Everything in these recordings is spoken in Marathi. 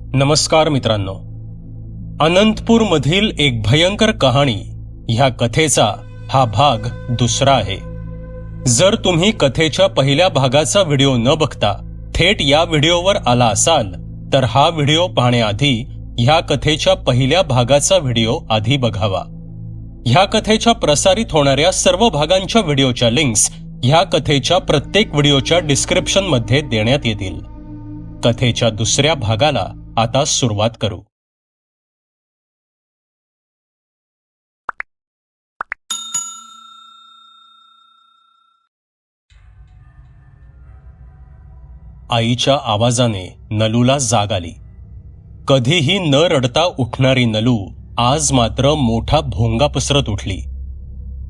नमस्कार मित्रांनो, अनंतपूर मधील एक भयंकर कहाणी ह्या कथेचा हा भाग दुसरा आहे। जर तुम्ही कथेच्या पहिल्या भागाचा व्हिडिओ न बघता थेट या व्हिडिओवर आला असाल तर हा व्हिडिओ पाहण्याआधी ह्या कथेच्या पहिल्या भागाचा व्हिडिओ आधी बघावा। ह्या कथेच्या प्रसारित होणाऱ्या सर्व भागांच्या व्हिडिओच्या लिंक्स ह्या कथेच्या प्रत्येक व्हिडिओच्या डिस्क्रिप्शन मध्ये देण्यात येतील। कथेच्या दुसऱ्या भागाला आता सुरुवात करू। आईच्या आवाजाने नलूला जाग आली। कधीही न रडता उठणारी नलू आज मात्र मोठा भोंगा पसरत उठली।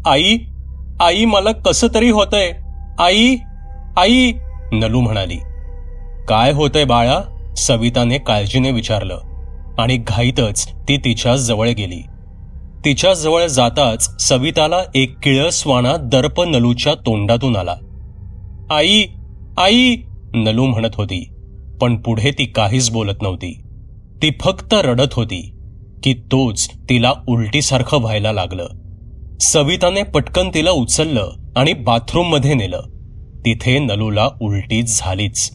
आई, आई मला कसं तरी होतंय। आई, आई, नलू म्हणाली। काय होतंय बाळा? सविताने काळजीने विचारलं आणि घाईतच ती तिच्या जवळ गेली। तिच्या जवळ जाताच सविताला एक किळसवाणा दर्प नलूच्या तोंडातून आला। आई, आई, नलू म्हणत होती, पण पुढे ती काहीच बोलत नव्हती। ती फक्त रडत होती की तोच तिला उलटीसारखं व्हायला लागलं। सविताने पटकन तिला उचललं आणि बाथरूम मध्ये नेलं। तिथे नलूला उलटी झालीच।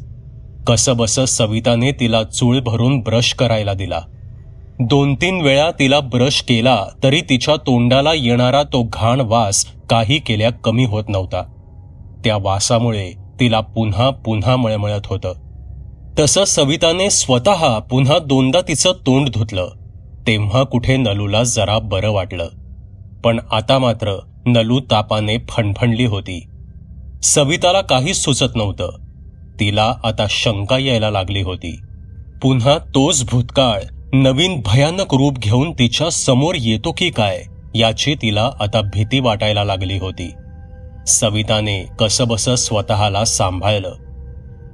कसबस सविताने तिला चूळ भरून ब्रश करायला दिला। 2-3 वेळा तिला ब्रश केला तरी तिच्या तोंडाला येणारा तो घाण वास काही केल्या कमी होत नव्हता। त्या वासामुळे तिला पुन्हा पुन्हा मळमळत होतं। तसं सविताने स्वतः पुन्हा 2दा तिचं तोंड धुतलं, तेव्हा कुठे नलूला जरा बरं वाटलं। पण आता मात्र नलू तापाने फणफणली होती। सविताला काहीच सुचत नव्हतं। तिला आता शंका यायला लागली होती। पुन्हा तोच भूतकाळ नवीन भयानक रूप घेऊन तिच्या समोर येतो की काय याची तिला आता भीती वाटायला लागली होती। सविताने कसबस स्वतःला सांभाळलं।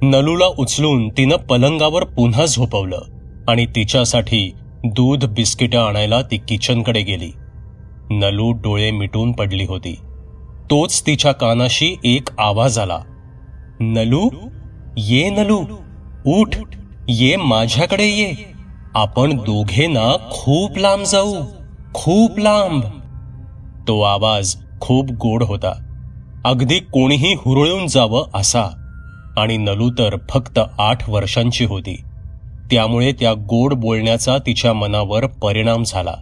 नलूला उचलून तिनं पलंगावर पुन्हा झोपवलं आणि तिच्यासाठी दूध बिस्किटं आणायला ती किचनकडे गेली। नलू डोळे मिटून पडली होती। तोच तिच्या कानाशी एक आवाज आला, नलू, ये नलू, उठ, ये माझ्याकडे ये, आपण दोघे ना खूप लांब जाऊ, खूप लांब। तो आवाज खूप गोड होता, अगदी कोणीही हुरळून जावं असा। आणि नलू तर फक्त 8 वर्षांची होती, त्यामुळे त्या गोड बोलण्याचा तिच्या मनावर परिणाम झाला।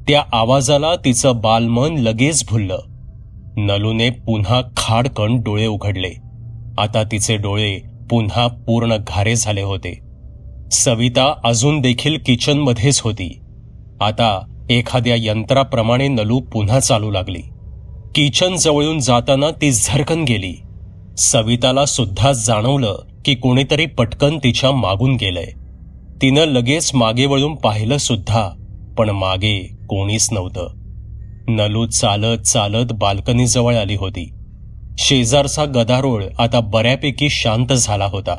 त्या आवाजाला तिचं बालमन लगेच भुललं। नलूने पुन्हा खाडकन डोळे उघडले। आता तिचे डोळे पुन्हा पूर्ण घारे झाले होते। सविता अजून देखील किचनमध्येच होती। आता एखाद्या यंत्राप्रमाणे नलू पुन्हा चालू लागली। किचन जवळून जाताना ती झरकन गेली। सविताला सुद्धा जाणवलं की कोणीतरी पटकन तिच्या मागून गेलंय। तिनं लगेच मागे वळून पाहिलं सुद्धा, पण मागे कोणीच नव्हतं। नलू चालत चालत बाल्कनीजवळ आली होती। शेजारचा गदारोळ आता बऱ्यापैकी शांत झाला होता।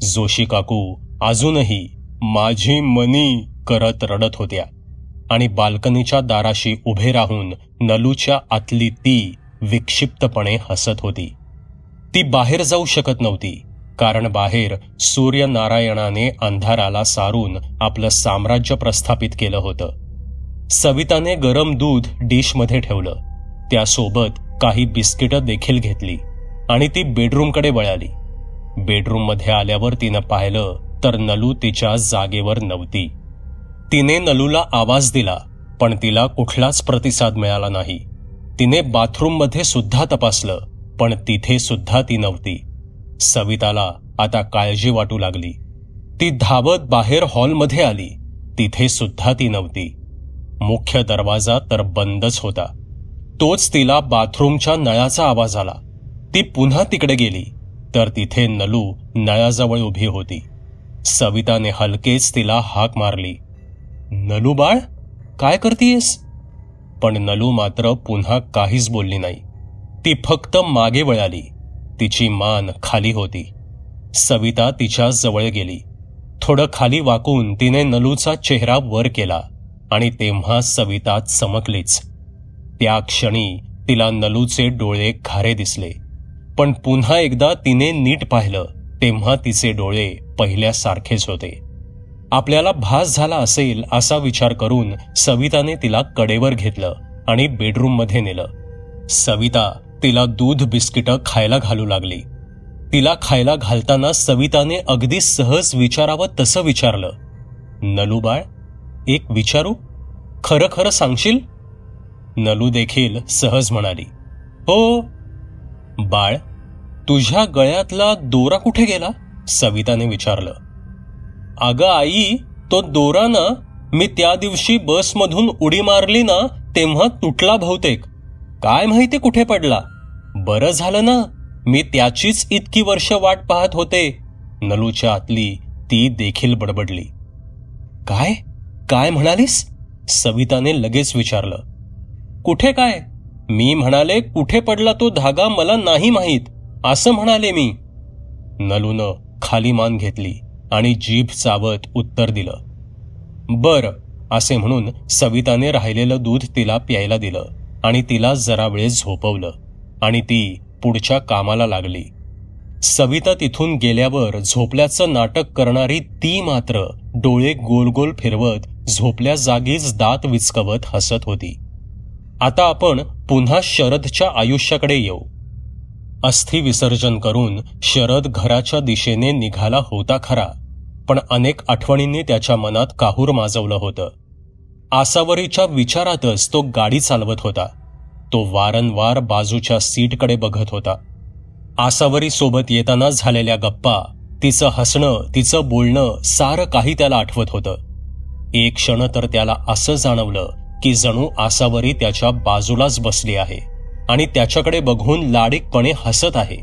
जोशी काकू अजूनही माझी मनी करत रडत होत्या आणि बाल्कनीच्या दाराशी उभे राहून नलूच्या आतली ती विक्षिप्तपणे हसत होती। ती बाहेर जाऊ शकत नव्हती, कारण बाहेर सूर्यनारायणाने अंधाराला सारून आपलं साम्राज्य प्रस्थापित केलं होतं। सविताने गरम दूध डिशमध्ये ठेवलं, त्यासोबत काही बिस्किटं देखील घेतली आणि ती बेडरूमकडे वळाली। बेडरूममध्ये आल्यावर तिनं पाहिलं तर नलू तिच्या जागेवर नव्हती। तिने नलूला आवाज दिला, पण तिला कुठलाच प्रतिसाद मिळाला नाही। तिने बाथरूममध्ये सुद्धा तपासलं, पण तिथे सुद्धा ती नव्हती। सविताला आता काळजी वाटू लागली। ती धावत बाहेर हॉलमध्ये आली, तिथे सुद्धा ती नव्हती। मुख्य दरवाजा तर बंदच होता। तोच तिला बाथरूमच्या नळाचा आवाज आला। ती पुन्हा तिकडे गेली तर तिथे नलू नळाजवळ उभी होती। सविताने हलकेच तिला हाक मारली, नलू बाळ, काय करतीयस? पण नलू मात्र पुन्हा काहीच बोलली नाही। ती फक्त मागे वळाली। तिची मान खाली होती। सविता तिच्या जवळ गेली। थोडं खाली वाकून तिने नलूचा चेहरा वर केला आणि तेव्हा सविता चमकलीच। त्या क्षणी तिला नलूचे डोळे खारे दिसले, पण पुन्हा एकदा तिने नीट पाहिलं तेव्हा तिचे डोळे पहिल्यासारखेच होते। आपल्याला भास झाला असेल असा विचार करून सविताने तिला कडेवर घेतलं आणि बेडरूममध्ये नेलं. सविता तिला दूध बिस्किटं खायला घालू लागली. तिला खायला घालताना सविताने अगदी सहज विचारावं तसं विचारलं, नलू बाळ, एक विचारू? खरं खरं सांगशील? नलू देखील सहज म्हणाली, हो. बाळ, तुझ्या गळ्यातला दोरा कुठे गेला? सविताने विचारलं. अगं आई, तो दोरा ना, मी त्या दिवशी बसमधून उडी मारली ना तेव्हा तुटला बहुतेक. काय माहिती कुठे पडला. बरं झालं ना, मी त्याचीच इतकी वर्ष वाट पाहत होते. नलूच्या आतली ती देखील बडबडली. काय काय म्हणालीस? सविताने लगेच विचारलं. कुठे काय? मी म्हणाले कुठे पडला तो धागा मला नाही माहीत, असं म्हणाले मी. नलूनं खाली मान घेतली आणि जीभ चावत उत्तर दिलं. बरं, असे म्हणून सविताने राहिलेलं दूध तिला प्यायला दिलं आणि तिला जरा वेळ झोपवलं आणि ती पुढच्या कामाला लागली. सविता तिथून गेल्यावर झोपल्याचं नाटक करणारी ती मात्र डोळे गोल गोल फिरवत झोपल्या जागीच दात विचकवत हसत होती. आता आपण पुन्हा शरदच्या आयुष्याकडे येऊ. अस्थि विसर्जन करून शरद घराच्या दिशेने निघाला होता खरा, पण अनेक आठवणींनी त्याच्या मनात काहूर माजवलं होतं. आसावरीच्या विचारातच तो गाडी चालवत होता. तो वारंवार बाजूच्या सीटकडे बघत होता. आसावरी सोबत येताना झालेल्या गप्पा, तिचं हसणं, तिचं बोलणं, सारं काही त्याला आठवत होतं. एक क्षण तर त्याला असं जाणवलं की जणू आसावरी त्याच्या बाजूलाच बसली आहे आणि त्याच्याकडे बघून लाडीकपणे हसत आहे,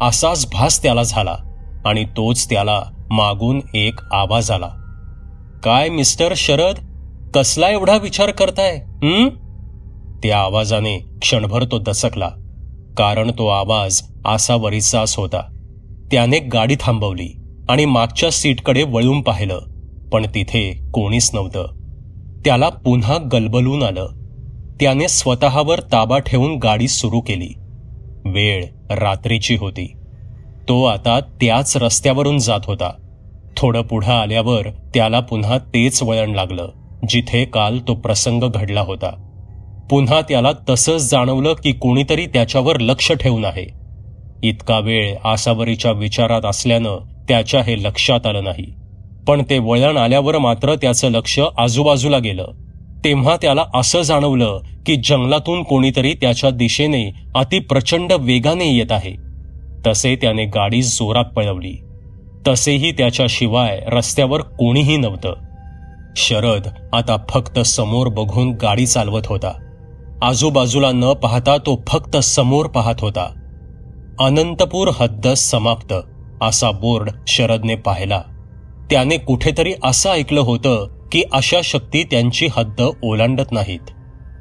असाच भास त्याला झाला. आणि तोच त्याला मागून एक आवाज आला. काय मिस्टर शरद, कसला एवढा विचार करताय? त्या आवाजाने क्षणभर तो दचकला, कारण तो आवाज आसावरीचाच होता. त्याने गाडी थांबवली आणि मागच्या सीटकडे वळून पाहिलं, पण तिथे कोणीच नव्हतं. त्याला पुन्हा गलबलून आलं. त्याने स्वतःवर ताबा ठेवून गाडी सुरू केली. वेळ रात्रीची होती. तो आता त्याच रस्त्यावरून जात होता. थोडं पुढं आल्यावर त्याला पुन्हा तेच वळण लागलं जिथे काल तो प्रसंग घडला होता. पुन्हा त्याला तसंच जाणवलं की कोणीतरी त्याच्यावर लक्ष ठेवून आहे. इतका वेळ आसावरीच्या विचारात असल्यानं त्याच्या हे लक्षात आलं नाही, पण ते वळण आल्यावर मात्र त्याचं लक्ष आजूबाजूला गेलं. तेव्हा त्याला असं जाणवलं की जंगलातून कोणीतरी त्याच्या दिशेने अति प्रचंड वेगाने येत आहे. तसे त्याने गाडी जोरात पळवली. तसेही त्याच्याशिवाय रस्त्यावर कोणीही नव्हतं. शरद आता फक्त समोर बघून गाडी चालवत होता. आजूबाजूला न पाहता तो फक्त समोर पाहत होता. अनंतपूर हद्द समाप्त असा बोर्ड शरदने पाहिला. त्याने कुठेतरी असं ऐकलं होतं की अशा शक्ती त्यांची हद्द ओलांडत नाहीत.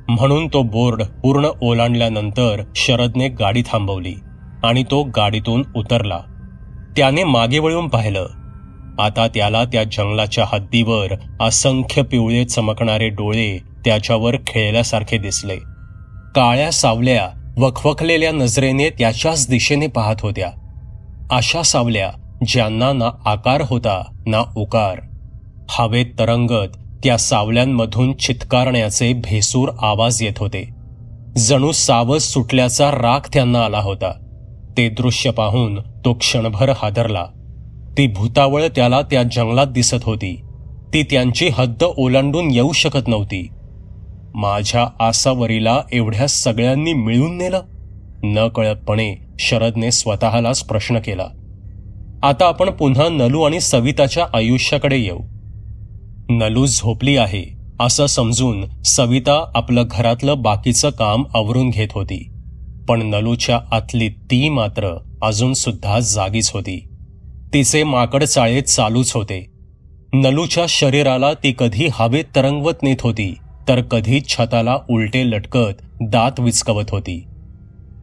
म्हणून तो बोर्ड पूर्ण ओलांडल्यानंतर शरदने गाडी थांबवली आणि तो गाडीतून उतरला. त्याने मागे वळून पाहिलं. आता त्याला त्या जंगलाच्या हद्दीवर असंख्य पिवळे चमकणारे डोळे त्याच्यावर खेळल्यासारखे दिसले. काळ्या सावल्या वखवखलेल्या नजरेने त्याच्याच दिशेने पाहत होत्या. अशा सावल्या ज्यांना ना आकार होता ना उकार. हवेत तरंगत त्या सावल्यांमधून चित्कारण्याचे भेसूर आवाज येत होते. जणू सावज सुटल्याचा राग त्यांना आला होता. ते दृश्य पाहून तो क्षणभर हादरला. ती भूतावळ त्याला त्या जंगलात दिसत होती. ती त्यांची हद्द ओलांडून येऊ शकत नव्हती. माझ्या आसावरीला एवढ्या सगळ्यांनी मिळून नेलं? न कळतपणे शरदने स्वतःलाच प्रश्न केला. आता आपण पुन्हा नलू आणि सविताच्या आयुष्याकडे येऊ. नलू झोपली आहे असं समजून सविता आपलं घरातलं बाकीचं काम आवरून घेत होती. पण नलूच्या आतली ती मात्र अजून सुद्धा जागीच होती. तिचे माकड चाळे चालूच होते. नलूच्या शरीराला ती कधी हवेत तरंगवत नेत होती तर कधी छताला उलटे लटकत दात विचकवत होती.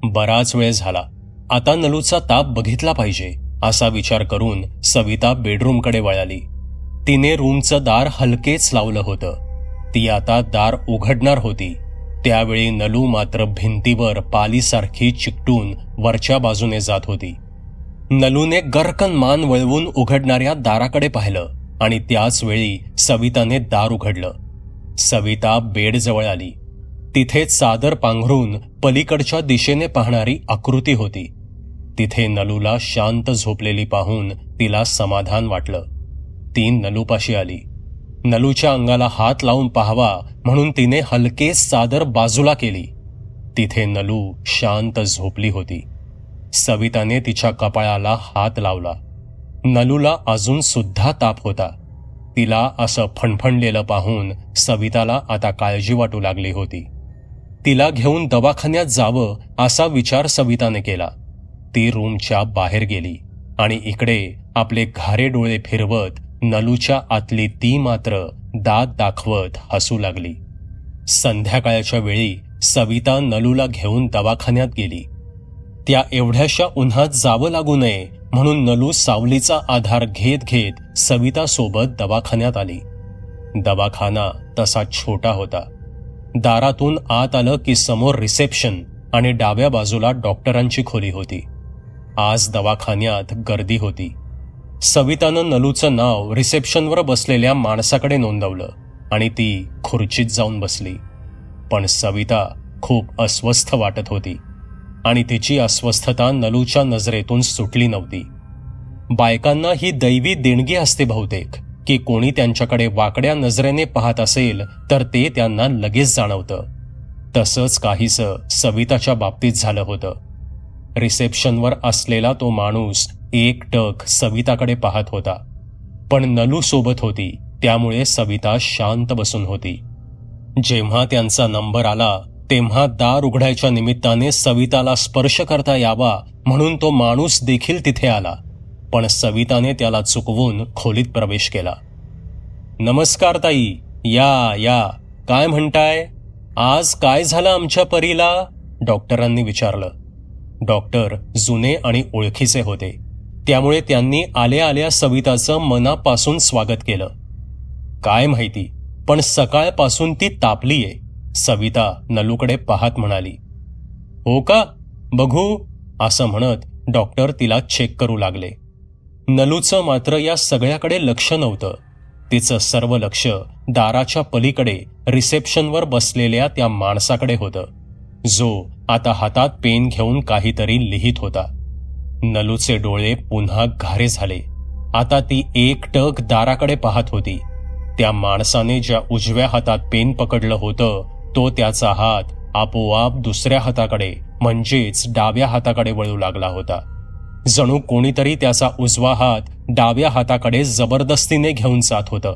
बराच वेळ झाला. आता नलूचा ताप बघितला पाहिजे असा विचार करून सविता बेडरूमकडे वळाली. तिने रूमचं दार हलकेच लावलं होतं. ती आता दार उघडणार होती. त्यावेळी नलू मात्र भिंतीवर पालीसारखी चिकटून वरच्या बाजूने जात होती. नलूने गर्रकन मान वळवून उघडणाऱ्या दाराकडे पाहिलं आणि त्याच वेळी सविताने दार उघडलं. सविता बेडजवळ आली. तिथे चादर पांघरून पलीकडच्या दिशेने पाहणारी आकृती होती. तिथे नलूला शांत झोपलेली पाहून तिला समाधान वाटलं. ती नलूपाशी आली. नलूच्या अंगाला हात लावून पाहावा म्हणून तिने हलकेच चादर बाजूला केली. तिथे नलू शांत झोपली होती. सविताने तिच्या कपाळाला हात लावला. नलूला अजून सुद्धा ताप होता. तिला असं फणफणलेलं पाहून सविताला आता काळजी वाटू लागली होती. तिला घेऊन दवाखान्यात जावं असा विचार सविताने केला. ती रूमच्या बाहेर गेली आणि इकडे आपले घारे डोळे फिरवत नलूच्या आतली ती मात्र दात दाखवत हसू लागली. संध्याकाळच्या वेळी सविता नलूला घेऊन दवाखान्यात गेली. त्या एवढ्याशा उन्हात जावं लागू नये म्हणून नलू सावलीचा आधार घेत घेत सवितासोबत दवाखान्यात आली. दवाखाना तसा छोटा होता. दारातून आत आलं की समोर रिसेप्शन आणि डाव्या बाजूला डॉक्टरांची खोली होती. आज दवाखान्यात गर्दी होती. सवितानं नलूचं नाव रिसेप्शनवर बसलेल्या माणसाकडे नोंदवलं आणि ती खुर्चीत जाऊन बसली. पण सविता खूप अस्वस्थ वाटत होती आणि तिची अस्वस्थता नलूच्या नजरेतून सुटली नव्हती. बायकांना ही दैवी देणगी असते बहुतेक की कोणी त्यांच्याकडे वाकड्या नजरेने पाहत असेल तर ते त्यांना लगेच जाणवतं. तसंच काहीसं सविताच्या बाबतीत झालं होतं. रिसेप्शनवर असलेला तो माणूस एकटक सविताकडे पाहत होता. पण नलू सोबत होती त्यामुळे सविता शांत बसून होती. जेव्हा त्यांचा नंबर आला तेव्हा दार उघडायच्या निमित्ताने सविताला स्पर्श करता यावा म्हणून तो माणूस देखील तिथे आला. पण सविताने त्याला चुकवून खोलीत प्रवेश केला. नमस्कार ताई, या या, काय म्हणताय? आज काय झालं आमच्या परीला? डॉक्टरांनी विचारलं. डॉक्टर जुने आणि ओळखीचे होते त्यामुळे त्यांनी आल्या आल्या सविताचं मनापासून स्वागत केलं. काय माहिती पण सकाळपासून ती तापलीये, सविता नलूकडे पाहत म्हणाली. हो का, बघू, असं म्हणत डॉक्टर तिला चेक करू लागले. नलूचं मात्र या सगळ्याकडे लक्ष नव्हतं. तिचं सर्व लक्ष दाराच्या पलीकडे रिसेप्शनवर बसलेल्या त्या माणसाकडे होतं जो आता हातात पेन घेऊन काहीतरी लिहित होता. नलूचे डोळे पुन्हा घारे झाले. आता ती एकटक दाराकडे पाहत होती. त्या माणसाने ज्या उजव्या हातात पेन पकडलं होतं तो त्याचा हात आपोआप दुसऱ्या हाताकडे म्हणजेच डाव्या हाताकडे वळू लागला होता. जणू कोणीतरी त्याचा उजवा हात डाव्या हाताकडे जबरदस्तीने घेऊन जात होतं.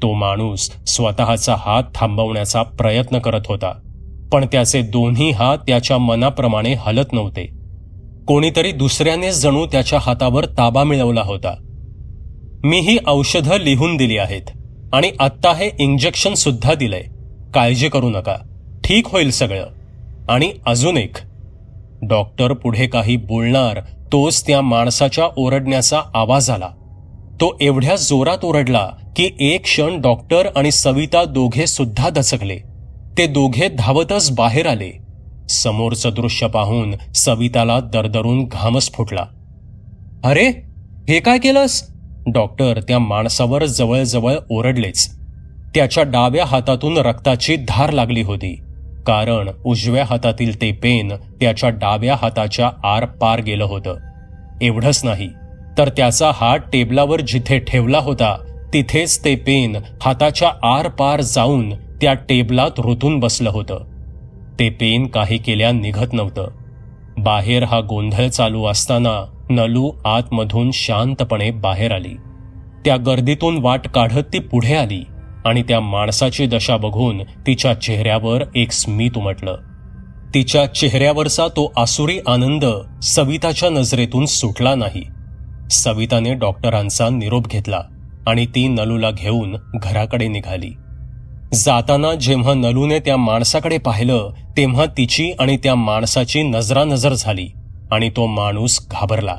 तो माणूस स्वतःचा हात थांबवण्याचा प्रयत्न करत होता पण त्याचे दोन्ही हात त्याच्या मनाप्रमाणे हलत नव्हते. कोणीतरी दुसऱ्याने जणू त्याच्या हातावर ताबा मिळवला होता. मी ही औषधं लिहून दिली आहेत आणि आत्ता हे इंजेक्शन सुद्धा दिलंय. काळजी करू नका, ठीक होईल सगळं. आणि अजून एक. डॉक्टर पुढे काही बोलणार तोच त्या माणसाच्या ओरडण्याचा आवाज आला. तो एवढ्या जोरात ओरडला की एक क्षण डॉक्टर आणि सविता दोघे सुद्धा दचकले. ते दोघे धावतच बाहेर आले. समोरचं दृश्य पाहून सविताला दरदरून घामच फुटला. अरे, हे काय केलंस? डॉक्टर त्या माणसावर जवळजवळ ओरडलेच. त्याच्या डाव्या हातातून रक्ताची धार लागली होती कारण उजव्या हातातील ते पेन त्याच्या डाव्या हाताच्या आर पार गेलं होतं. एवढंच नाही तर त्याचा हात टेबलावर जिथे ठेवला होता तिथेच ते पेन हाताच्या आर पार जाऊन त्या टेबलात रुतून बसलं होतं. ते पेन काही केल्या निघत नव्हतं. बाहेर हा गोंधळ चालू असताना नलू आतमधून शांतपणे बाहेर आली. त्या गर्दीतून वाट काढत ती पुढे आली आणि त्या माणसाची दशा बघून तिच्या चेहऱ्यावर एक स्मित उमटलं. तिच्या चेहऱ्यावरचा तो आसुरी आनंद सविताच्या नजरेतून सुटला नाही. सविताने डॉक्टरांचा निरोप घेतला आणि ती नलूला घेऊन घराकडे निघाली. जाताना जेव्हा नलूने त्या माणसाकडे पाहिलं तेव्हा तिची आणि त्या माणसाची नजरानजर झाली आणि तो माणूस घाबरला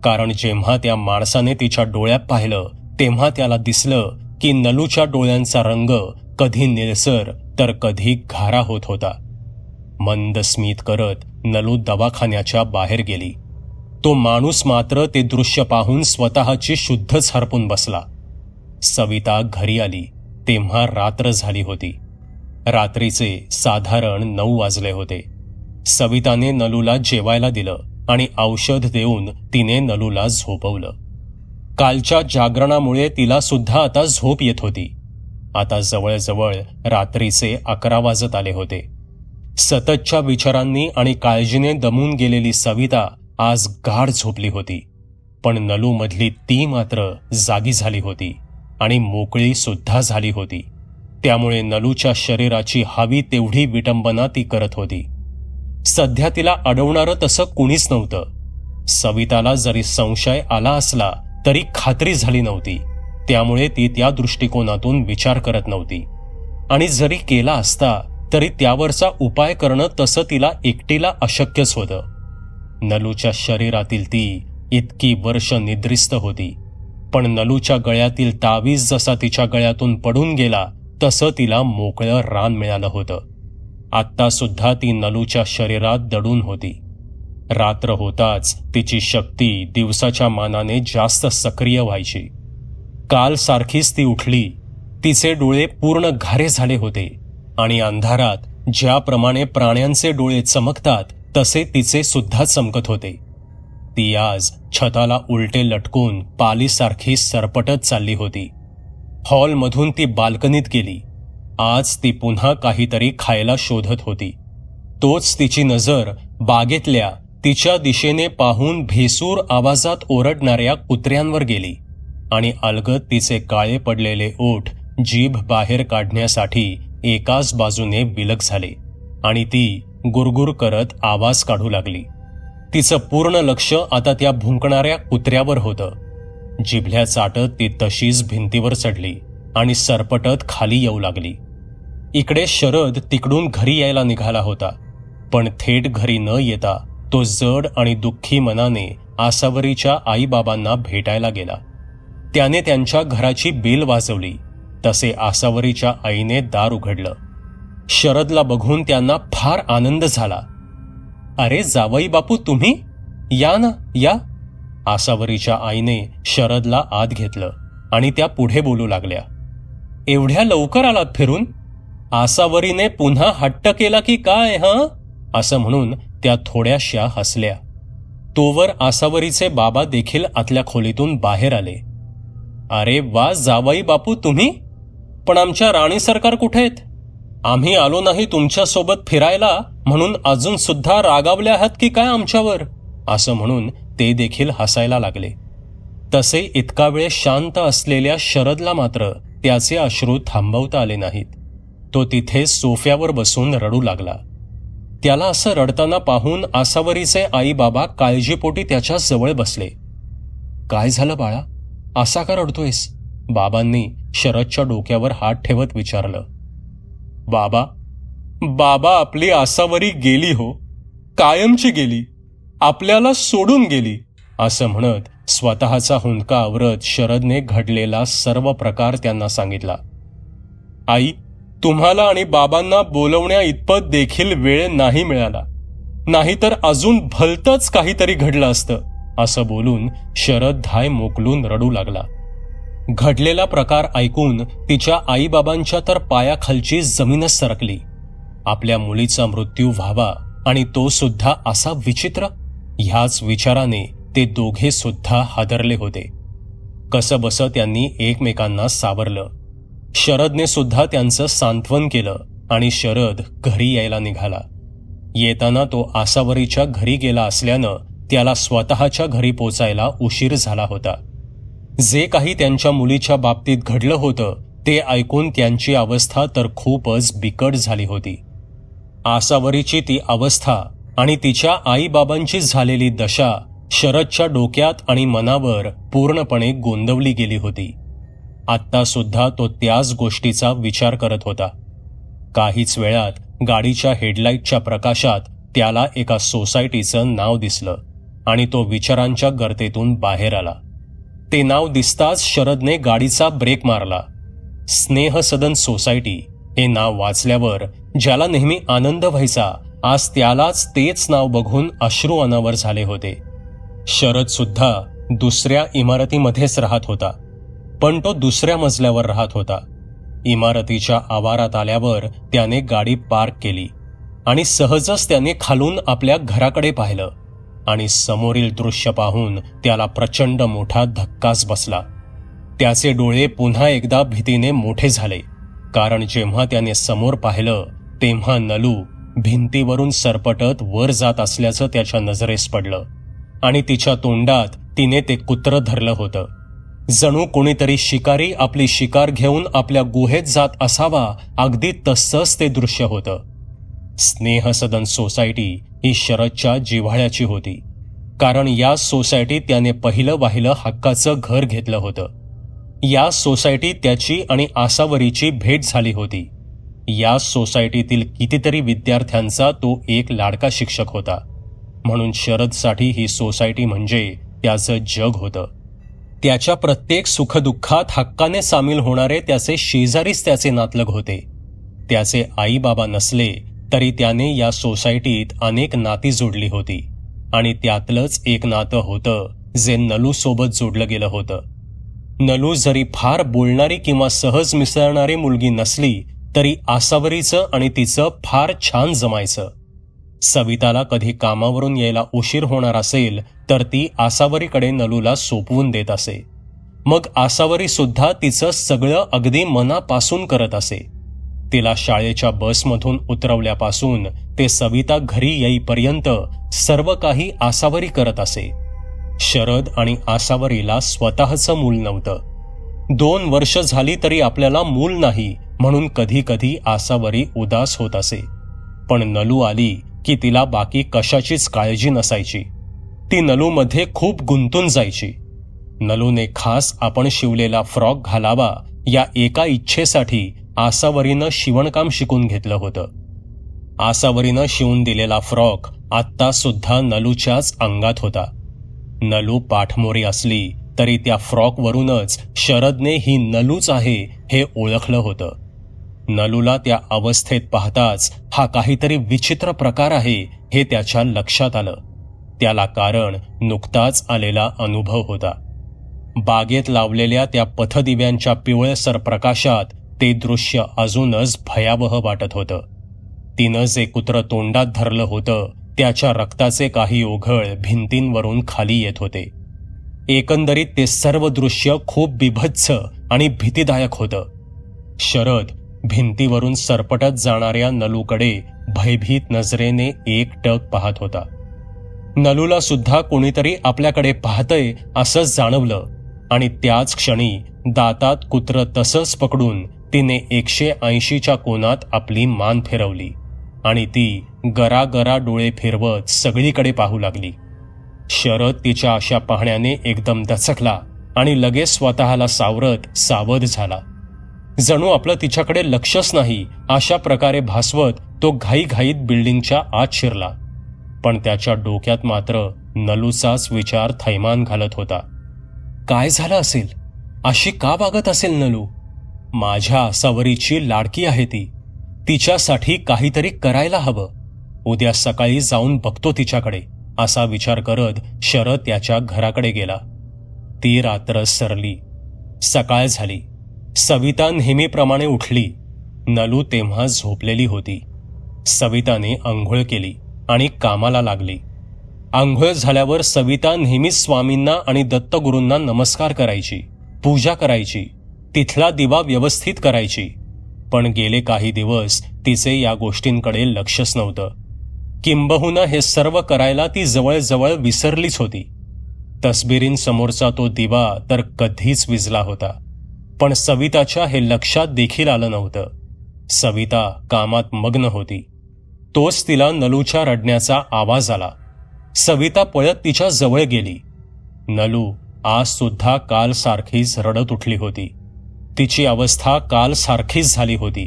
कारण जेव्हा त्या माणसाने तिच्या डोळ्यात पाहिलं तेव्हा त्याला दिसलं की नलूच्या डोळ्यांचा रंग कधी निळसर तर कधी घारा होत होता. मंद स्मित करत नलू दवाखान्याच्या बाहेर गेली. तो माणूस मात्र ते दृश्य पाहून स्वतःची शुद्धच हरपून बसला. सविता घरी आली तेव्हा रात्र झाली होती. रात्रीचे साधारण 9 वाजले होते. सविताने नलूला जेवायला दिलं आणि औषध देऊन तिने नलूला झोपवलं. कालच्या जागरणामुळे तिला सुद्धा आता झोप येत होती. आता जवळजवळ रात्रीचे 11 वाजत आले होते. सततच्या विचारांनी आणि काळजीने दमून गेलेली सविता आज गाढ झोपली होती. पण नलूमधली ती मात्र जागी झाली होती आणि मोकळी सुद्धा झाली होती. त्यामुळे नलूच्या शरीराची हवी तेवढी विटंबना ती करत होती. सध्या तिला अडवणारं तसं कुणीच नव्हतं. सविताला जरी संशय आला असला तरी खात्री झाली नव्हती. त्यामुळे ती त्या दृष्टिकोनातून विचार करत नव्हती. आणि जरी केला असता तरी त्यावरचा उपाय करणं तसं तिला एकटीला अशक्यच होतं. नलूच्या शरीरातील ती इतकी वर्ष निद्रिस्त होती. पण नलूच्या गळ्यातील तावीज जसा तिच्या गळ्यातून पडून गेला तसं तिला मोकळं रान मिळालं होतं. आत्ता सुद्धा ती नलूच्या शरीरात दडून होती. रात्र होताच तिची शक्ती दिवसाच्या मानाने जास्त सक्रिय व्हायची. काल सारखीच ती उठली. तिचे डोळे पूर्ण घारे झाले होते आणि अंधारात ज्याप्रमाणे प्राण्यांचे डोळे चमकतात तसे तिचे सुद्धा चमकत होते. ती आज छताला उलटे लटकून पालीसारखी सरपटत चालली होती. हॉलमधून ती बाल्कनीत गेली. आज ती पुन्हा काहीतरी खायला शोधत होती. तोच तिची नजर बागेतल्या तिच्या दिशेने पाहून भेसूर आवाजात ओरडणाऱ्या कुत्र्यांवर गेली आणि अलगद तिचे काळे पडलेले ओठ जीभ बाहेर काढण्यासाठी एकाच बाजूने विलग झाले आणि ती गुरगुर करत आवाज काढू लागली. तिचं पूर्ण लक्ष आता त्या भुंकणाऱ्या कुत्र्यावर होतं. जिभल्या चाटत ती तशीच भिंतीवर चढली आणि सरपटत खाली येऊ लागली. इकडे शरद तिकडून घरी यायला निघाला होता. पण थेट घरी न येता तो जड आणि दुःखी मनाने आसावरीच्या आईबाबांना भेटायला गेला. त्याने त्यांच्या घराची बेल वाजवली तसे आसावरीच्या आईने दार उघडलं. शरदला बघून त्यांना फार आनंद झाला. अरे जावई बापू तुम्ही या ना या. आसावरीच्या आईने शरदला आत घेतलं आणि त्या पुढे बोलू लागल्या. एवढ्या लवकर आलात फिरून? आसावरीने पुन्हा हट्ट केला की काय हं? असं म्हणून त्या थोड्याशा हसल्या. तोवर आसावरीचे बाबा देखील आतल्या खोलीतून बाहेर आले. अरे वा जावई बापू तुम्ही, पण आमच्या राणी सरकार कुठे आहेत? आम्ही आलो नाही तुमच्यासोबत फिरायला म्हणून अजून सुद्धा रागावले आहात की काय आमच्यावर? असं म्हणून ते देखील हसायला लागले. तसे इतका वेळ शांत असलेल्या शरदला मात्र त्याचे अश्रू थांबवता आले नाहीत. तो तिथे सोफ्यावर बसून रडू लागला. त्याला असं रडताना पाहून आसावरीचे आई बाबा काळजीपोटी त्याच्या जवळ बसले. काय झालं बाळा, असा का रडतोयस? बाबांनी शरदच्या डोक्यावर हात ठेवत विचारलं. बाबा बाबा आपली आसावरी गेली हो, कायमची गेली, आपल्याला सोडून गेली. असं म्हणत स्वतःचा हुंदका आवरत शरदने घडलेला सर्व प्रकार त्यांना सांगितला. आई, तुम्हाला आणि बाबांना बोलवण्या इतपत देखील वेळ नाही मिळाला, नाहीतर अजून भलतंच काहीतरी घडलं असतं. असं बोलून शरद धाय मोकलून रडू लागला. घडलेला प्रकार ऐकून तिच्या आईबाबांच्या तर पायाखालची जमीनच सरकली. आपल्या मुलीचा मृत्यू व्हावा आणि तो सुद्धा असा विचित्र, ह्याच विचाराने ते दोघे सुद्धा हादरले होते. कसं बसं त्यांनी एकमेकांना सावरलं. शरदने सुद्धा त्यांचं सांत्वन केलं आणि शरद घरी यायला निघाला. येताना तो आसावरीच्या घरी गेला असल्यानं त्याला स्वतःच्या घरी पोचायला उशीर झाला होता. जे काही त्यांच्या मुलीच्या बाबतीत घडलं होतं ते ऐकून त्यांची अवस्था तर खूपच बिकट झाली होती. आसावरीची ती अवस्था आणि तिच्या आईबाबांची झालेली दशा शरदच्या डोक्यात आणि मनावर पूर्णपणे गोंदवली गेली होती. आत्ता सुद्धा तो त्याच गोष्टीचा विचार करत होता. काहीच वेळात गाडीच्या हेडलाईटच्या प्रकाशात त्याला एका सोसायटीचं नाव दिसलं आणि तो विचारांच्या गर्तेतून बाहेर आला. ते नाव दिसताच शरदने गाडीचा ब्रेक मारला. स्नेहसदन सोसायटी हे नाव वाचल्यावर ज्याला नेहमी आनंद व्हायचा, आज त्यालाच तेच नाव बघून अश्रू अनावर झाले होते. शरद सुद्धा दुसऱ्या इमारतीमध्येच राहत होता. पण तो दुसऱ्या मजल्यावर राहत होता. इमारतीच्या आवारात आल्यावर त्याने गाडी पार्क केली आणि सहजच त्याने खालून आपल्या घराकडे पाहिलं आणि समोरील दृश्य पाहून त्याला प्रचंड मोठा धक्काच बसला. त्याचे डोळे पुन्हा एकदा भीतीने मोठे झाले, कारण जेव्हा त्याने समोर पाहिलं तेव्हा नलू भिंतीवरून सरपटत वर जात असल्याचं त्याच्या नजरेस पडलं आणि तिच्या तोंडात तिने ते कुत्रं धरलं होतं. जणू कोणीतरी शिकारी आपली शिकार घेऊन आपल्या गुहेत जात असावा, अगदी तसंच ते दृश्य होतं. स्नेहसदन सोसायटी ही शरदच्या जिव्हाळ्याची होती, कारण या सोसायटीत त्याने पहिलं वाहिलं हक्काचं घर घेतलं होतं. या सोसायटीत त्याची आणि आसावरीची भेट झाली होती. या सोसायटीतील कितीतरी विद्यार्थ्यांचा तो एक लाडका शिक्षक होता, म्हणून शरदसाठी ही सोसायटी म्हणजे त्याचं जग होतं. त्याच्या प्रत्येक सुखदुःखात हक्काने सामील होणारे त्याचे शेजारीच त्याचे नातलग होते. त्याचे आई बाबा नसले तरी त्याने या सोसायटीत अनेक नाती जोडली होती आणि त्यातलंच एक नातं होतं जे नलू सोबत जोडलं गेलं होतं. नलू जरी फार बोलणारी किंवा सहज मिसळणारी मुलगी नसली तरी आसावरीचं आणि तिचं फार छान जमायचं. सविताला कधी कामावरून यायला उशीर होणार असेल तर ती आसावरीकडे नलूला सोपवून देत असे. मग आसावरी सुद्धा तिचं सगळं अगदी मनापासून करत असे. तिला शाळेच्या बसमधून उतरवल्यापासून ते सविता घरी येईपर्यंत सर्व काही आसावरी करत असे. शरद आणि आसावरीला स्वतःचं मूल नव्हतं. 2 वर्ष झाली तरी आपल्याला मूल नाही म्हणून कधी कधी आसावरी उदास होत असे. पण नलू आली की तिला बाकी कशाचीच काळजी नसायची. ती नलूमध्ये खूप गुंतून जायची. नलूने खास आपण शिवलेला फ्रॉक घालावा या एका इच्छेसाठी आसावरीनं शिवणकाम शिकून घेतलं होतं. आसावरीनं शिवून दिलेला फ्रॉक आत्ता सुद्धा नलूच्याच अंगात होता. नलू पाठमोरी असली तरी त्या फ्रॉकवरूनच शरदने ही नलूच आहे हे ओळखलं होतं. नलूला त्या अवस्थेत पाहताच हा काहीतरी विचित्र प्रकार आहे हे त्याच्या लक्षात आलं. त्याला कारण नुकताच आलेला अनुभव होता. बागेत लावलेल्या त्या पथदिव्यांच्या पिवळसर प्रकाशात ते दृश्य अजूनच भयावह वाटत होतं. तिनं जे कुत्रं तोंडात धरलं होतं त्याच्या रक्ताचे काही ओघळ भिंतींवरून खाली येत होते. एकंदरीत ते सर्व दृश्य खूप बिभत्स आणि भीतीदायक होतं. शरद भिंतीवरून सरपटत जाणाऱ्या नलूकडे भयभीत नजरेने एकटक पाहत होता. नलूला सुद्धा कोणीतरी आपल्याकडे पाहतंय असं जाणवलं आणि त्याच क्षणी दातात कुत्रं तसंच पकडून तिने 180च्या कोनात आपली मान फिरवली आणि ती गरागरा डोळे फिरवत सगळीकडे पाहू लागली. शरद तिच्या अशा पाहण्याने एकदम दचकला आणि लगेच स्वतःला सावरत सावध झाला. जणू आपलं तिच्याकडे लक्षच नाही अशा प्रकारे भासवत तो घाईघाईत बिल्डिंगच्या आत शिरला. पण त्याच्या डोक्यात मात्र नलूचाच विचार थैमान घालत होता. काय झालं असेल? अशी का वागत असेल नलू? माझ्या आसावरीची लाडकी आहे ती. तिच्यासाठी काहीतरी करायला हवं. उद्या सकाळी जाऊन बघतो तिच्याकडे असा विचार करत शरद त्याच्या घराकडे गेला. ती रात्र सरली. सकाळ झाली. सविता नेहमीप्रमाणे उठली. नलू तेव्हा झोपलेली होती. सविताने आंघोळ केली आणि कामाला लागली. आंघोळ झाल्यावर सविता नेहमीच स्वामींना आणि दत्तगुरूंना नमस्कार करायची, पूजा करायची, तिथला दिवा व्यवस्थित करायची. पण गेले काही दिवस तिचे या गोष्टींकडे लक्षच नव्हतं. किंबहुना हे सर्व करायला ती जवळजवळ विसरलीच होती. तसबिरींसमोरचा तो दिवा तर कधीच विझला होता, पण सविताच्या हे लक्षात देखील आलं नव्हतं. सविता कामात मग्न होती. तोच तिला नलूच्या रडण्याचा आवाज आला. सविता पळत तिच्या जवळ गेली. नलू आज सुद्धा काल सारखीच रडत उठली होती. तिची अवस्था काल सारखीच झाली होती.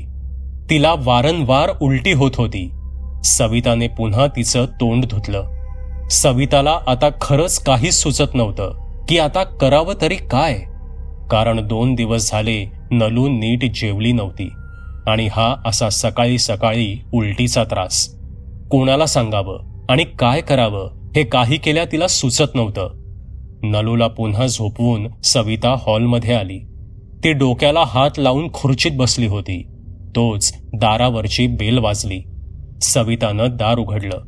तिला वारंवार उलटी होत होती. सविताने पुन्हा तिचं तोंड धुतलं. सविताला आता खरंच काहीच सुचत नव्हतं की आता करावं तरी काय, कारण 2 दिवस झाले नलू नीट जेवली नव्हती आणि हा असा सकाळी सकाळी उलटीचा त्रास. कोणाला सांगावं आणि काय करावं हे काही केल्या तिला सुचत नव्हतं. नलूला पुन्हा झोपवून सविता हॉलमध्ये आली ती डोक्याला हात लावून खुर्चीत बसली होती. तोच दारावरची बेल वाजली. सवितानं दार उघडलं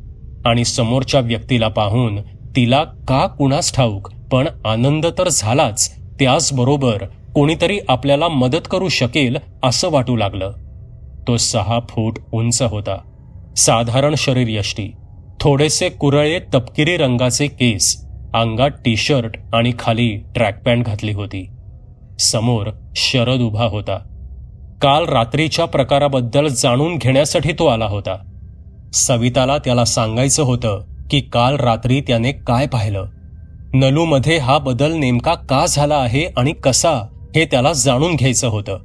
आणि समोरच्या व्यक्तीला पाहून तिला का कुणास ठाऊक पण आनंद तर झालाच, त्याचबरोबर कोणीतरी आपल्याला मदत करू शकेल असं वाटू लागलं. तो 6 फूट उंच होता. साधारण शरीरयष्टी, थोडेसे कुरळे तपकिरी रंगाचे केस, अंगात टी शर्ट आणि खाली ट्रॅक पॅन्ट घातली होती. समोर शरद उभा होता. काल रात्रीच्या प्रकाराबद्दल जाणून घेण्यासाठी तो आला होता. सविताला त्याला सांगायचं होतं की काल रात्री त्याने काय पाहिलं. नलूमध्ये हा बदल नेमका का झाला आहे आणि कसा हे त्याला जाणून घ्यायचं होतं.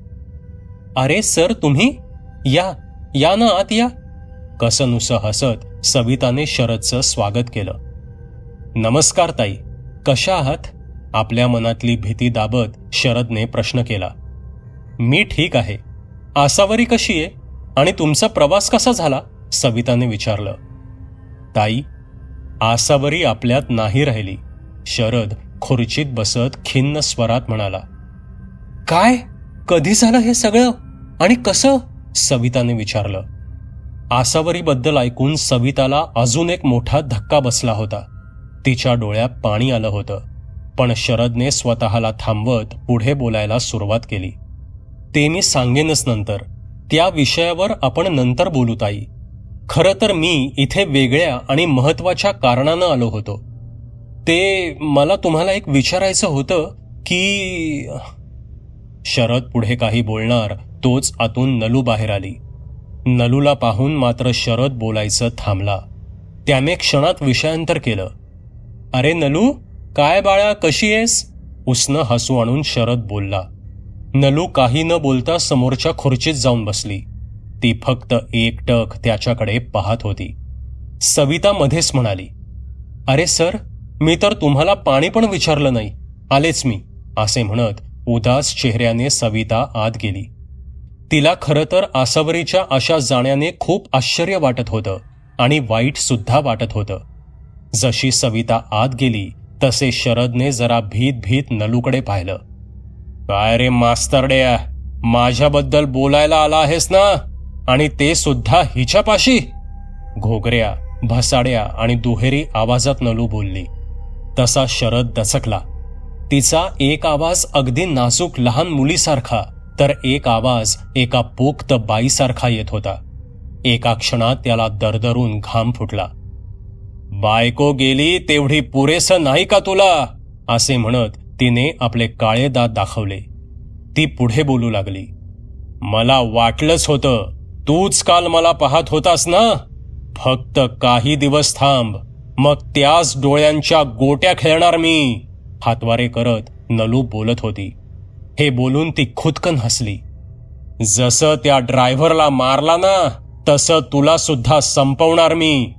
अरे सर, तुम्ही या ना आत या. कसनुसं हसत सविताने शरदचं स्वागत केलं. नमस्कार ताई, कशा आहात? आपल्या मनातली भीती दाबत शरदने प्रश्न केला. मी ठीक आहे. आसावरी कशी आहे आणि तुमचा प्रवास कसा झाला? सविताने विचारलं. ताई, आसावरी आपल्यात नाही राहिली, शरद खुर्चीत बसत खिन्न स्वरात म्हणाला. काय? कधी झालं हे सगळं आणि कसं? सविताने विचारलं. आसावरीबद्दल ऐकून सविताला अजून एक मोठा धक्का बसला होता. तिच्या डोळ्यात पाणी आलं होतं. पण शरदने स्वतःला थांबवत पुढे बोलायला सुरुवात केली. ते मी सांगेनच नंतर. त्या विषयावर आपण नंतर बोलू ताई. खरं तर मी इथे वेगळ्या आणि महत्वाच्या कारणानं आलो होतो. ते मला तुम्हाला एक विचारायचं होतं की. शरद पुढे काही बोलणार तोच आतून नलू बाहेर आली. नलूला पाहून मात्र शरद बोलायचं थांबला. त्याने क्षणात विषयांतर केलं. अरे नलू, काय बाळा, कशी आहेस? उसनं हसू आणून शरद बोलला. नलू काही न बोलता समोरच्या खुर्चीत जाऊन बसली. ती फक्त एकटक त्याच्याकडे पाहत होती. सविता मध्येच म्हणाली. अरे सर, मी तर तुम्हाला पाणी पण विचारलं नाही. आलेच मी, असे म्हणत उदास चेहऱ्याने सविता आत गेली. तिला खरं तर आसावरीच्या अशा जाण्याने खूप आश्चर्य वाटत होतं आणि वाईट सुद्धा वाटत होतं. जशी सविता आत गेली तसे शरदने जरा भीत भीत नलूकडे पाहिलं. काय रे मास्तरड्या, माझ्याबद्दल बोलायला आला आहेस ना, आणि ते सुद्धा हिच्यापाशी? घोगऱ्या, भसाड्या आणि दुहेरी आवाजात नलू बोलली. तसा शरद दचकला. तिचा एक आवाज अगदी नाजूक लहान मुलीसारखा, तर एक आवाज एका पोक्त बाईसारखा येत होता. एका क्षणात त्याला दरदरून घाम फुटला. बायको गेली तेवढी पुरेसं नाही का तुला? असे म्हणत तिने आपले काळे दात दाखवले. ती पुढे बोलू लागली. मला वाटलंच होतं, तूच काल मला पाहत होतास ना. फक्त काही दिवस थांब, मग त्याच डोळ्यांच्या गोट्या खेळणार मी. हातवारे करत नलू बोलत होती. हे बोलून ती खुदकन हसली. जसं त्या ड्रायव्हरला मारला ना, तसं तुला सुद्धा संपवणार मी.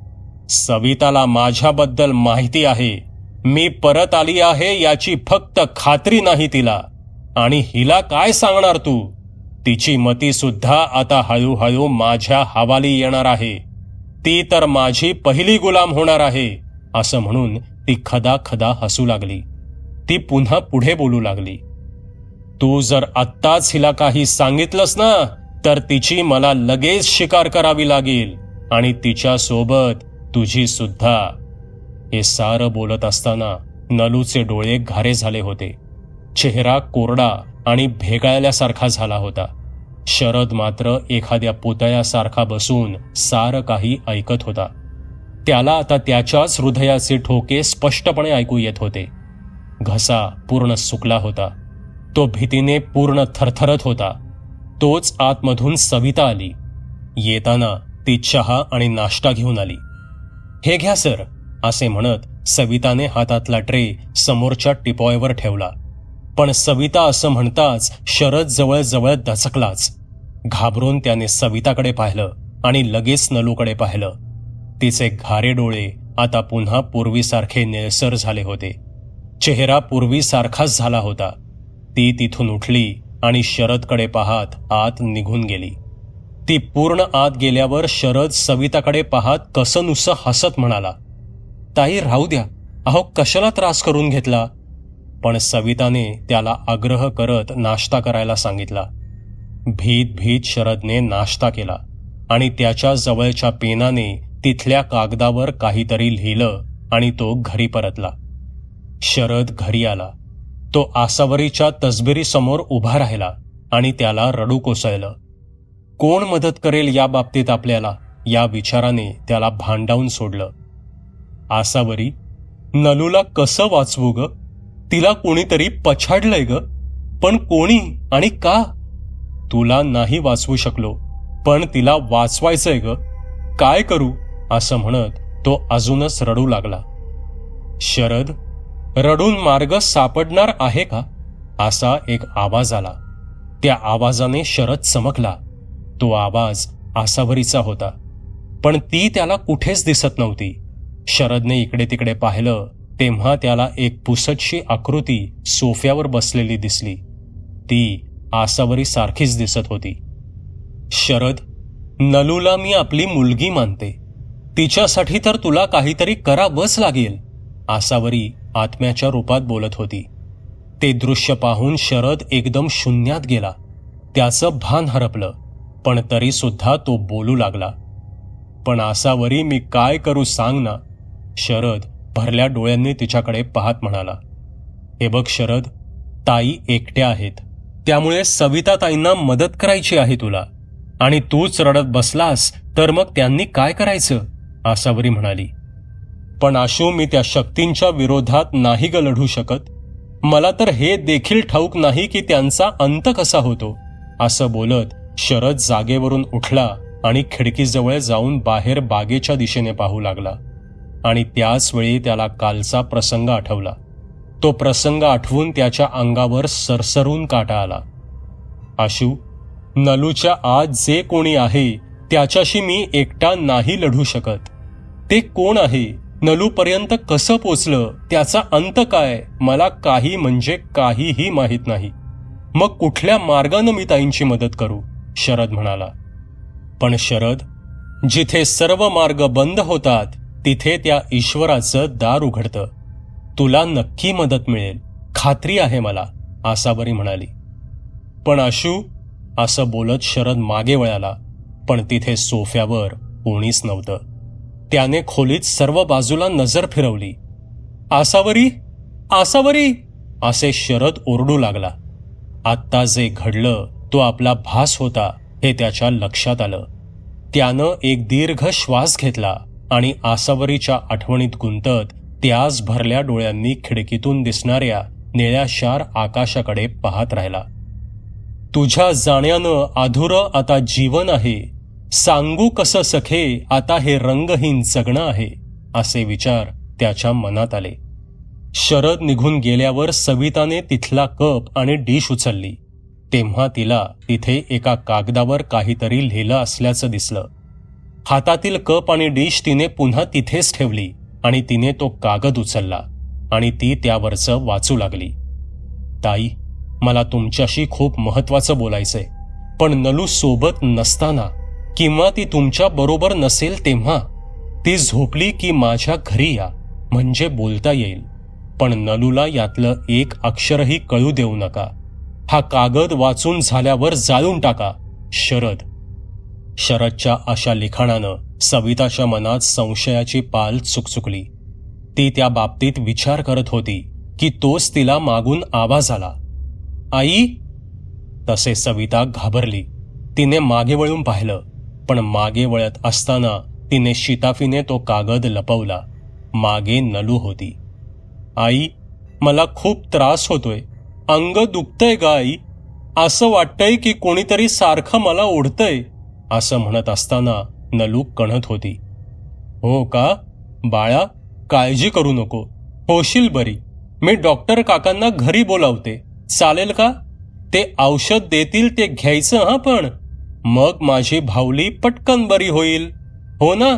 सविताला माझ्याबद्दल माहिती आहे. मी परत आली आहे याची फक्त खात्री नाही तिला. आणि हिला काय सांगणार तू? तिची मती सुद्धा आता हळूहळू माझ्या हवाली येणार आहे. ती तर माझी पहिली गुलाम होणार आहे. असं म्हणून ती खदाखदा हसू लागली. ती पुन्हा पुढे बोलू लागली. तू जर आत्ताच हिला काही सांगितलंस ना, तर तिची मला लगेच शिकार करावी लागेल आणि तिच्या सोबत तुझी सुद्धा. हे सारं बोलत असताना नलूचे डोळे घारे झाले होते. चेहरा कोरडा आणि भेगाळल्यासारखा झाला होता. शरद मात्र एखाद्या पुतळ्यासारखा बसून सारं काही ऐकत होता. त्याला आता त्याच्याच हृदयाचे ठोके स्पष्टपणे ऐकू येत होते. घसा पूर्ण सुकला होता. तो भीतीने पूर्ण थरथरत होता. तोच आतमधून सविता आली. येताना ती चहा आणि नाश्ता घेऊन आली. हे घ्या सर, असे म्हणत सविताने हातातला ट्रे समोरच्या टिपॉयवर ठेवला. पण सविता असं म्हणताच शरद जवळ दचकलाच. घाबरून त्याने सविताकडे पाहिलं आणि लगेच नलूकडे पाहिलं. तिचे घारे डोळे आता पुन्हा पूर्वीसारखे निळसर झाले होते. चेहरा पूर्वीसारखाच झाला होता. ती तिथून उठली आणि शरदकडे पाहत आत निघून गेली. ती पूर्ण आत गेल्यावर शरद सविताकडे पाहत कसनुसं हसत म्हणाला. ताई राहू द्या, अहो कशाला त्रास करून घेतला? पण सविताने त्याला आग्रह करत नाश्ता करायला सांगितला. भीत भीत शरदने नाश्ता केला आणि त्याच्या जवळच्या पेनाने तिथल्या कागदावर काहीतरी लिहिलं आणि तो घरी परतला. शरद घरी आला. तो आसावरीच्या तसबिरीसमोर उभा राहिला आणि त्याला रडू कोसळलं. कोण मदत करेल या बाबतीत आपल्याला, या विचाराने त्याला भांडावून सोडलं. आसावरी, नलूला कसं वाचवू ग? तिला कोणीतरी पछाडलंय ग, पण कोणी आणि का? तुला नाही वाचवू शकलो, पण तिला वाचवायचंय ग, काय करू? असं म्हणत तो अजूनच रडू लागला. शरद, रडून मार्ग सापडणार आहे का? असा एक आवाज आला. त्या आवाजाने शरद चमकला. तो आवाज आसावरीचा होता, पण ती त्याला कुठेच दिसत नव्हती. शरदने इकडे तिकडे पाहिलं तेव्हा त्याला एक पुसटशी आकृती सोफ्यावर बसलेली दिसली. ती आसावरी सारखीच दिसत होती. शरद, नलूला मी आपली मुलगी मानते. तिच्यासाठी तर तुला काहीतरी करावंच लागेल, आसावरी आत्म्याच्या रूपात बोलत होती. ते दृश्य पाहून शरद एकदम शून्यात गेला. त्याचं भान हरपलं, पण तरी सुद्धा तो बोलू लागला. पण आसावरी, मी काय करू सांग ना? शरद भरल्या डोळ्यांनी तिच्याकडे पाहत म्हणाला. हे बघ शरद, ताई एकट्या आहेत, त्यामुळे सविता ताईंना मदत करायची आहे तुला, आणि तूच रडत बसलास तर मग त्यांनी काय करायचं? आसावरी म्हणाली. पण आशू, मी त्या शक्तींच्या विरोधात नाही ग लढू शकत. मला तर हे देखील ठाऊक नाही की त्यांचा अंत कसा होतो. असं बोलत शरद जागेवरून उठला आणि खिडकीजवळ जाऊन बाहेर बागेच्या दिशेने पाहू लागला. आणि त्याच वेळी त्याला कालचा प्रसंग आठवला. तो प्रसंग आठवून त्याच्या अंगावर सरसरून काटा आला. आशू, नलूच्या आत जे कोणी आहे त्याच्याशी मी एकटा नाही लढू शकत. ते कोण आहे, नलूपर्यंत कसं पोचलं, त्याचा अंत काय, मला काही म्हणजे काहीही माहीत नाही. मग कुठल्या मार्गानं मी ताईंची मदत करू? शरद म्हणाला. पण शरद, जिथे सर्व मार्ग बंद होतात तिथे त्या ईश्वराचं दार उघडतं. तुला नक्की मदत मिळेल, खात्री आहे मला, आसावरी म्हणाली. पण आशू, असं बोलत शरद मागे वळाला, पण तिथे सोफ्यावर कोणीच नव्हतं. त्याने खोलीत सर्व बाजूला नजर फिरवली. आसावरी, आसावरी, असे शरद ओरडू लागला. आत्ता जे घडलं तो आपला भास होता हे त्याच्या लक्षात आलं. त्यानं एक दीर्घ श्वास घेतला आणि आसावरीच्या आठवणीत गुंतत त्याच भरल्या डोळ्यांनी खिडकीतून दिसणाऱ्या निळ्याशार आकाशाकडे पाहत राहिला. तुझ्या जाण्यानं अधुरं आता जीवन आहे, सांगू कसं सखे आता हे रंगहीन जगणं आहे, असे विचार त्याच्या मनात आले. शरद निघून गेल्यावर सविताने तिथला कप आणि डिश उचलली. तेव्हा तिला तिथे एका कागदावर काहीतरी लिहिलं असल्याचं दिसलं. हातातील कप आणि डिश तिने पुन्हा तिथेच ठेवली आणि तिने तो कागद उचलला आणि ती त्यावरचं वाचू लागली. ताई, मला तुमच्याशी खूप महत्वाचं बोलायचंय, पण नलू सोबत नसताना किंवा ती तुमच्या बरोबर नसेल तेव्हा. ती झोपली की माझ्या घरी या, म्हणजे बोलता येईल. पण नलूला यातलं एक अक्षरही कळू देऊ नका. हा कागद वाचून झाल्यावर जाळून टाका. शरद. शरदच्या अशा लिखाणानं सविताच्या मनात संशयाची पाल चुकचुकली. ती त्या बाबतीत विचार करत होती की तोच तिला मागून आवाज आला, आई. तसे सविता घाबरली. तिने मागे वळून पाहिलं, पण मागे वळत असताना तिने शिताफीने तो कागद लपवला. मागे नलू होती. आई, मला खूप त्रास होतोय, अंग दुखतंय ग आई, असं वाटतंय की कोणीतरी सारखं मला ओढतंय, असं म्हणत असताना नलू कणत होती. हो का बाळा, काळजी करू नको, होशील बरी. मी डॉक्टर काकांना घरी बोलावते, चालेल का? ते औषध देतील ते घ्यायचं हा, पण मग माझी भावली पटकन बरी होईल, हो ना?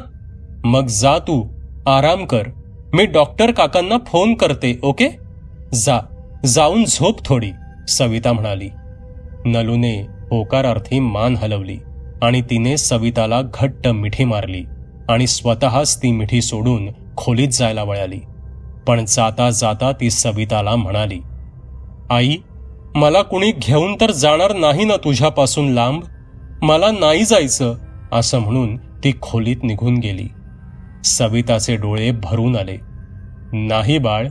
मग जा तू, आराम कर. मी डॉक्टर काकांना फोन करते, ओके? जाऊन झोप थोडी, सविता म्हणाली. नलूने होकारार्थी मान हलवली आणि तिने सविताला घट्ट मिठी मारली आणि स्वतःच ती मिठी सोडून खोलीत जायला वळाली. पण जाता जाता ती सविताला म्हणाली, आई, मला कुणी घेऊन तर जाणार नाही ना तुझ्यापासून लांब? मला नाही जायचं, असं म्हणून ती खोलीत निघून गेली. सविताचे डोळे भरून आले. नाही बाळ,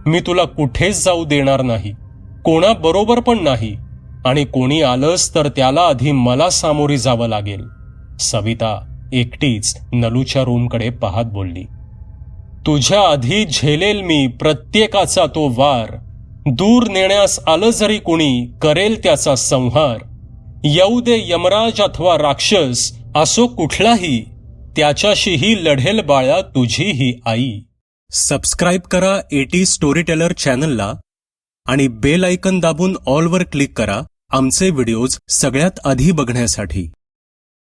मी तुला कुठेच जाऊ देणार नाही, कोणाबरोबर पण नाही, आणि कोणी आलंच तर त्याला आधी मला सामोरी जावं लागेल. सविता एकटीच नलूच्या रूमकडे पाहत बोलली. तुझ्या आधी झेलेल मी प्रत्येकाचा तो वार. दूर नेण्यास आलं जरी कुणी, करेल त्याचा संहार. येऊ दे यमराज अथवा राक्षस, असो कुठलाही, त्याच्याशीही लढेल बाळा तुझी ही आई. सबस्क्राईब करा एटी स्टोरी टेलर चॅनलला आणि बेल आयकन दाबून ऑलवर क्लिक करा आमचे व्हिडिओज सगळ्यात आधी बघण्यासाठी.